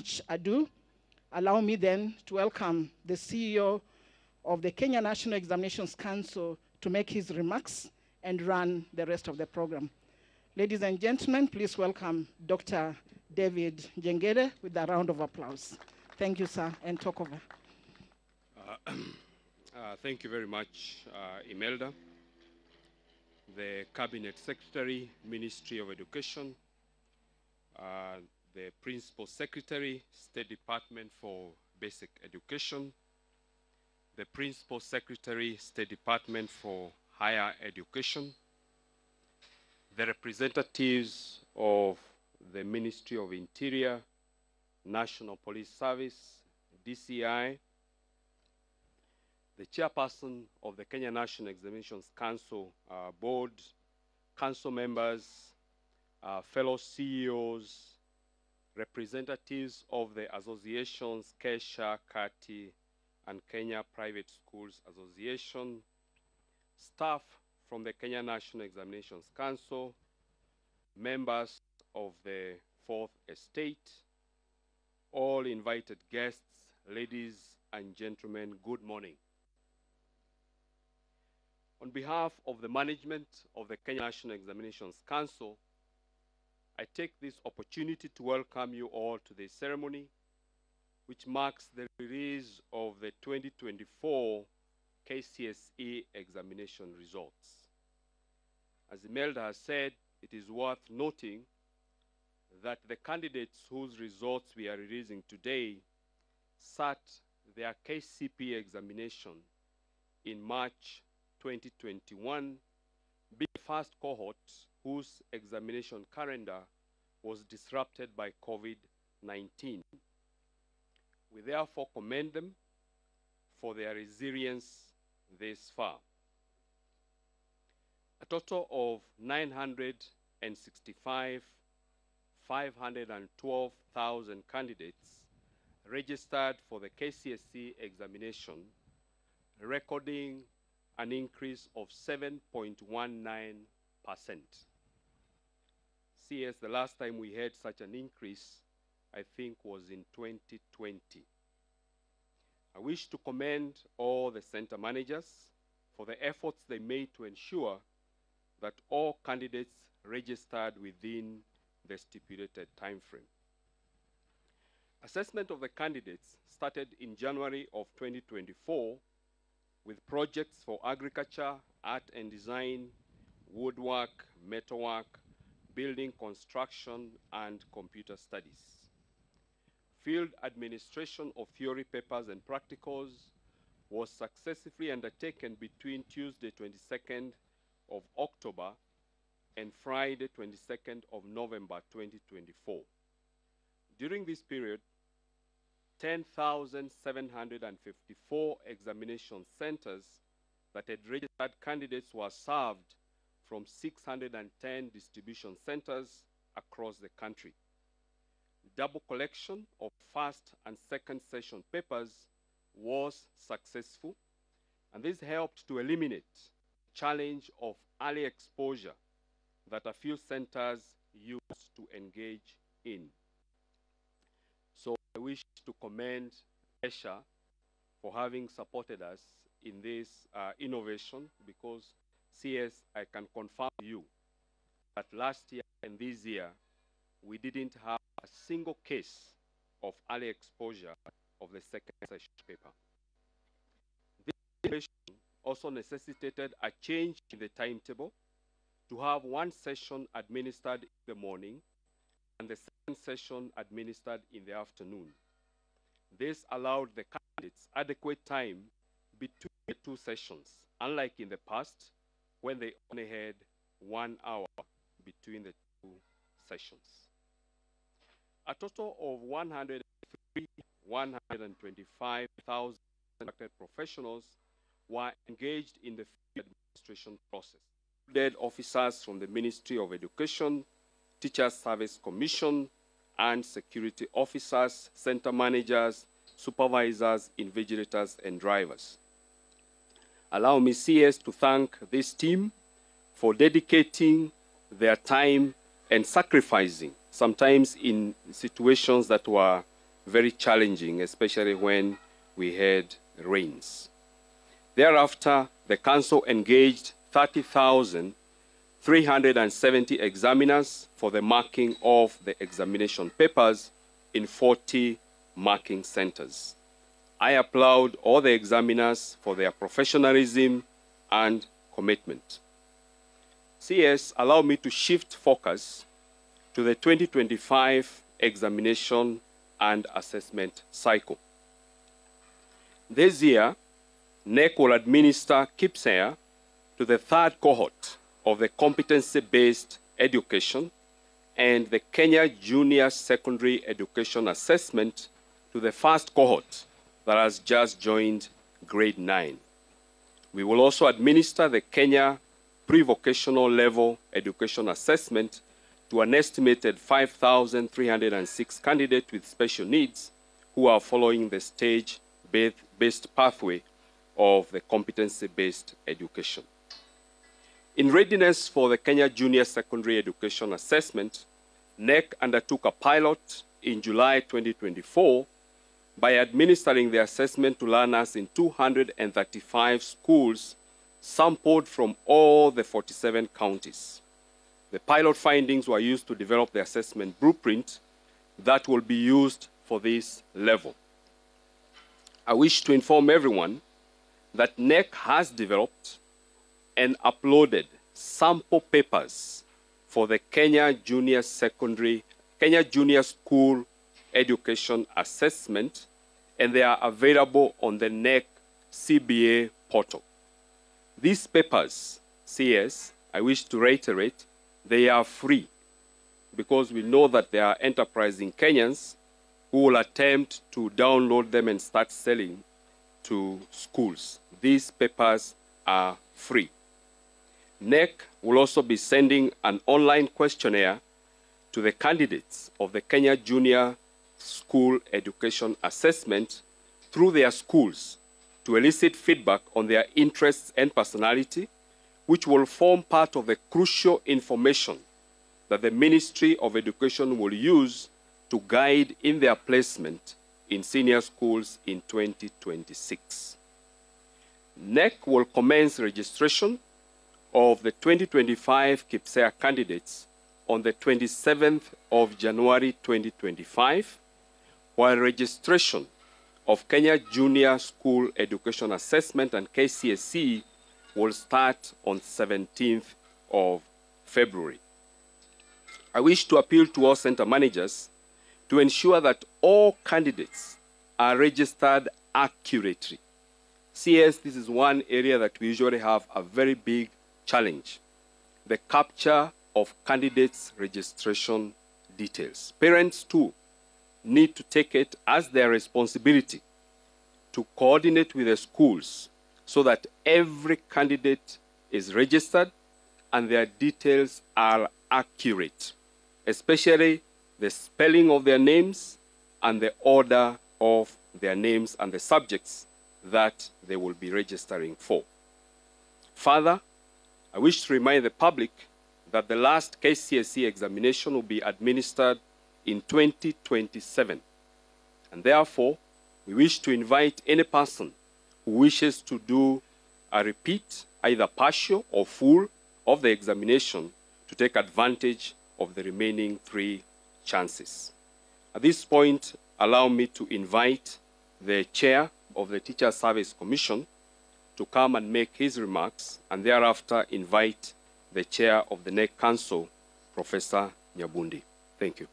much ado, allow me then to welcome the CEO of the Kenya National Examinations Council to make his remarks and run the rest of the program. Ladies and gentlemen, please welcome Dr. David Njengere with a round of applause. Thank you, sir, and talk over. Thank you very much, Imelda, the Cabinet Secretary, Ministry of Education, the Principal Secretary, State Department for Basic Education, the Principal Secretary, State Department for Higher Education, the representatives of the Ministry of Interior, National Police Service, DCI, the chairperson of the Kenya National Examinations Council Board, council members, fellow CEOs, representatives of the associations KESHA, KATI, and Kenya Private Schools Association, staff from the Kenya National Examinations Council, members of the Fourth Estate, all invited guests, ladies and gentlemen, good morning. On behalf of the management of the Kenya National Examinations Council, I take this opportunity to welcome you all to this ceremony, which marks the release of the 2024 KCSE examination results. As Imelda has said, it is worth noting that the candidates whose results we are releasing today sat their KCPE examination in March 2021, being the first cohort whose examination calendar was disrupted by COVID-19. We therefore commend them for their resilience this far. A total of 512,000 candidates registered for the KCSE examination, recording an increase of 7.19%. CS, the last time we had such an increase, I think, was in 2020. I wish to commend all the center managers for the efforts they made to ensure that all candidates registered within the stipulated time frame. Assessment of the candidates started in January of 2024 with projects for agriculture, art and design, woodwork, metalwork, building construction, and computer studies. Field administration of theory papers and practicals was successfully undertaken between Tuesday 22nd of October and Friday 22nd of November 2024. During this period, 10,754 examination centers that had registered candidates were served from 610 distribution centers across the country. Double collection of first and second session papers was successful, and this helped to eliminate the challenge of early exposure that a few centers used to engage in. So I wish to commend KESHA for having supported us in this innovation, because CS, I can confirm to you that last year and this year, we didn't have a single case of early exposure of the second session paper. This innovation also necessitated a change in the timetable to have one session administered in the morning and the second session administered in the afternoon. This allowed the candidates adequate time between the two sessions, unlike in the past when they only had 1 hour between the two sessions. A total of 125,000 professionals were engaged in the field administration process. Included officers from the Ministry of Education, Teachers Service Commission, and security officers, center managers, supervisors, invigilators, and drivers. Allow me, CS, to thank this team for dedicating their time and sacrificing, sometimes in situations that were very challenging, especially when we had rains. Thereafter, the Council engaged 30,370 examiners for the marking of the examination papers in 40 marking centers. I applaud all the examiners for their professionalism and commitment. CS, allow me to shift focus to the 2025 examination and assessment cycle. This year, KNEC will administer KCSE to the third cohort of the competency-based education and the Kenya Junior Secondary Education Assessment to the first cohort that has just joined grade 9. We will also administer the Kenya Pre-Vocational Level Education Assessment to an estimated 5,306 candidates with special needs who are following the stage-based pathway of the competency-based education. In readiness for the Kenya Junior Secondary Education Assessment, KNEC undertook a pilot in July 2024 by administering the assessment to learners in 235 schools sampled from all the 47 counties. The pilot findings were used to develop the assessment blueprint that will be used for this level. I wish to inform everyone that KNEC has developed and uploaded sample papers for the Kenya Junior School Education Assessment, and they are available on the KNEC CBA portal. These papers, CS, I wish to reiterate, they are free because we know that there are enterprising Kenyans who will attempt to download them and start selling to schools. These papers are free. KNEC will also be sending an online questionnaire to the candidates of the Kenya Junior School Education Assessment through their schools to elicit feedback on their interests and personality, which will form part of the crucial information that the Ministry of Education will use to guide in their placement in senior schools in 2026. KNEC will commence registration of the 2025 KCSE candidates on the 27th of January 2025, while registration of Kenya Junior School Education Assessment and KCSE will start on 17th of February. I wish to appeal to all center managers to ensure that all candidates are registered accurately. CS, this is one area that we usually have a very big challenge: the capture of candidates' registration details. Parents, too, need to take it as their responsibility to coordinate with the schools so that every candidate is registered and their details are accurate, especially the spelling of their names and the order of their names and the subjects that they will be registering for. Further, I wish to remind the public that the last KCSE examination will be administered in 2027. And therefore, we wish to invite any person who wishes to do a repeat, either partial or full, of the examination to take advantage of the remaining 3 chances. At this point, allow me to invite the chair of the Teacher Service Commission to come and make his remarks, and thereafter invite the chair of the KNEC Council, Professor Nyabundi. Thank you.